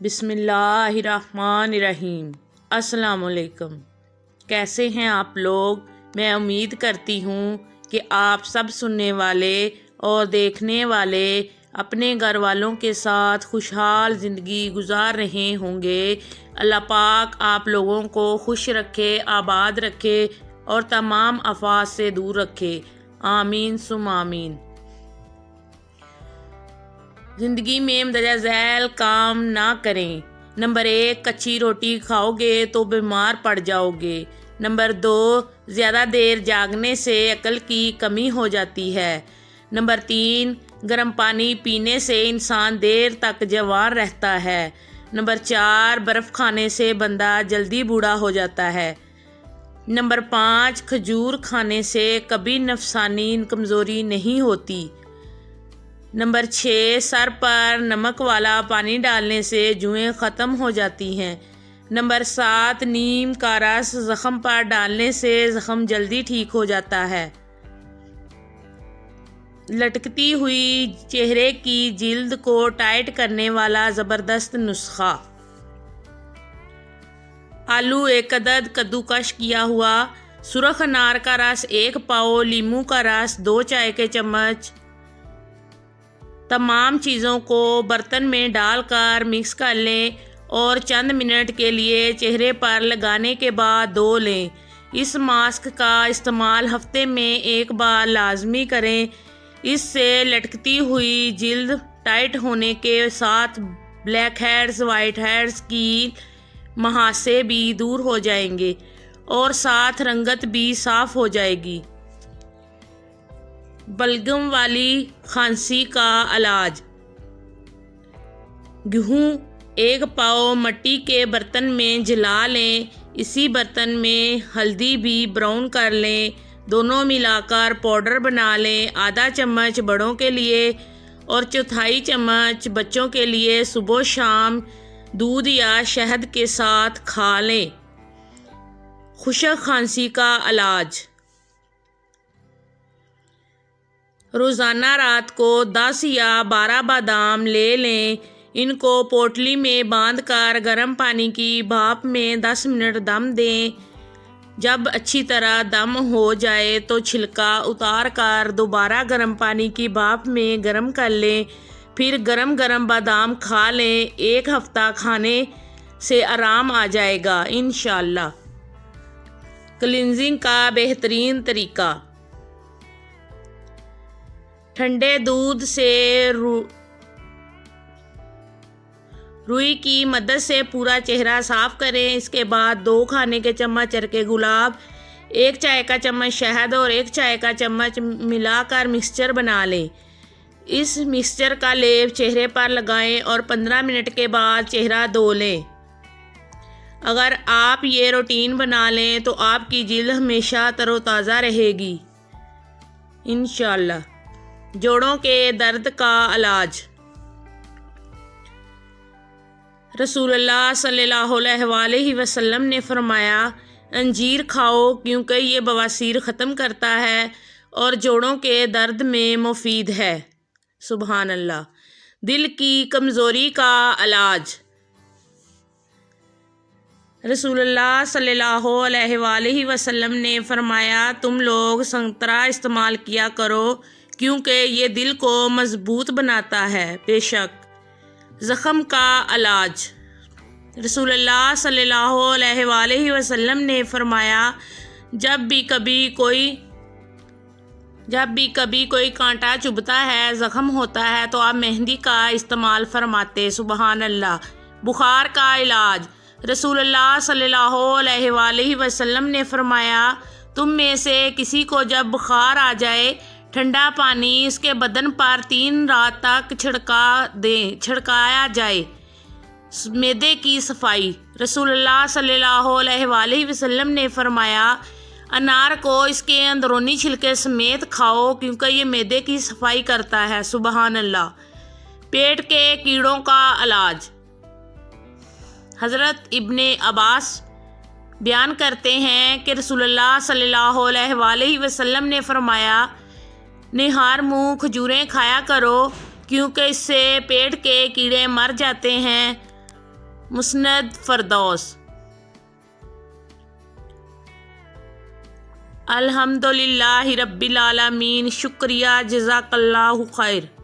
بسم اللہ الرحمن الرحیم۔ السلام علیکم۔ کیسے ہیں آپ لوگ؟ میں امید کرتی ہوں کہ آپ سب سننے والے اور دیکھنے والے اپنے گھر والوں کے ساتھ خوشحال زندگی گزار رہے ہوں گے۔ اللہ پاک آپ لوگوں کو خوش رکھے، آباد رکھے اور تمام آفات سے دور رکھے، آمین ثم آمین۔ زندگی میں مندرجہ ذیل کام نہ کریں۔ نمبر 1، کچی روٹی کھاؤ گے تو بیمار پڑ جاؤ گے۔ نمبر 2، زیادہ دیر جاگنے سے عقل کی کمی ہو جاتی ہے۔ نمبر 3، گرم پانی پینے سے انسان دیر تک جوان رہتا ہے۔ نمبر 4، برف کھانے سے بندہ جلدی بوڑھا ہو جاتا ہے۔ نمبر 5، کھجور کھانے سے کبھی نفسانی کمزوری نہیں ہوتی۔ نمبر 6، سر پر نمک والا پانی ڈالنے سے جوئیں ختم ہو جاتی ہیں۔ نمبر 7، نیم کا رس زخم پر ڈالنے سے زخم جلدی ٹھیک ہو جاتا ہے۔ لٹکتی ہوئی چہرے کی جلد کو ٹائٹ کرنے والا زبردست نسخہ۔ آلو 1 عدد کدوکش کیا ہوا، سرخ انار کا رس 1 پاؤ، لیموں کا رس 2 چائے کے چمچ۔ تمام چیزوں کو برتن میں ڈال کر مکس کر لیں اور چند منٹ کے لیے چہرے پر لگانے کے بعد دھو لیں۔ اس ماسک کا استعمال ہفتے میں 1 بار لازمی کریں۔ اس سے لٹکتی ہوئی جلد ٹائٹ ہونے کے ساتھ بلیک ہیڈز، وائٹ ہیڈز کی مہاسے بھی دور ہو جائیں گے اور ساتھ رنگت بھی صاف ہو جائے گی۔ بلغم والی کھانسی کا علاج۔ گیہوں 1 پاؤ مٹی کے برتن میں جلا لیں، اسی برتن میں ہلدی بھی براؤن کر لیں، دونوں ملا کر پاؤڈر بنا لیں۔ آدھا چمچ بڑوں کے لیے اور چوتھائی چمچ بچوں کے لیے صبح و شام دودھ یا شہد کے ساتھ کھا لیں۔ خشک کھانسی کا علاج۔ روزانہ رات کو 10 یا 12 بادام لے لیں، ان کو پوٹلی میں باندھ کر گرم پانی کی بھاپ میں 10 منٹ دم دیں۔ جب اچھی طرح دم ہو جائے تو چھلکا اتار کر دوبارہ گرم پانی کی بھاپ میں گرم کر لیں، پھر گرم گرم بادام کھا لیں۔ 1 ہفتہ کھانے سے آرام آ جائے گا انشاءاللہ۔ کلینزنگ کا بہترین طریقہ۔ ٹھنڈے دودھ سے روئی کی مدد سے پورا چہرہ صاف کریں۔ اس کے بعد 2 کھانے کے چمچ عرق گلاب، 1 چائے کا چمچ شہد اور 1 چائے کا چمچ ملا کر مکسچر بنا لیں۔ اس مکسچر کا لیپ چہرے پر لگائیں اور 15 منٹ کے بعد چہرہ دھو لیں۔ اگر آپ یہ روٹین بنا لیں تو آپ کی جلد ہمیشہ تر و تازہ رہے گی انشاءاللہ۔ جوڑوں کے درد کا علاج۔ رسول اللہ صلی اللہ علیہ وآلہ وسلم نے فرمایا، انجیر کھاؤ کیونکہ یہ بواسیر ختم کرتا ہے اور جوڑوں کے درد میں مفید ہے۔ سبحان اللہ۔ دل کی کمزوری کا علاج۔ رسول اللہ صلی اللہ علیہ وآلہ وسلم نے فرمایا، تم لوگ سنترا استعمال کیا کرو کیونکہ یہ دل کو مضبوط بناتا ہے۔ بے شک۔ زخم کا علاج۔ رسول اللہ صلی اللہ علیہ وآلہ وسلم نے فرمایا، جب بھی کبھی کوئی کانٹا چبھتا ہے، زخم ہوتا ہے تو آپ مہندی کا استعمال فرماتے۔ سبحان اللہ۔ بخار کا علاج۔ رسول اللہ صلی اللہ علیہ وآلہ وسلم نے فرمایا، تم میں سے کسی کو جب بخار آ جائے، ٹھنڈا پانی اس کے بدن پر 3 رات تک چھڑکایا جائے۔ معدے کی صفائی۔ رسول اللہ صلی اللہ علیہ وآلہ وسلم نے فرمایا، انار کو اس کے اندرونی چھلکے سمیت کھاؤ کیونکہ یہ معدے کی صفائی کرتا ہے۔ سبحان اللہ۔ پیٹ کے کیڑوں کا علاج۔ حضرت ابن عباس بیان کرتے ہیں کہ رسول اللہ صلی اللہ علیہ وآلہ وسلم نے فرمایا، نہار منہ کھجوریں کھایا کرو کیونکہ اس سے پیٹ کے کیڑے مر جاتے ہیں۔ مسند فردوس۔ الحمدللہ رب العالمین، شکریہ، جزاک اللہ خیر۔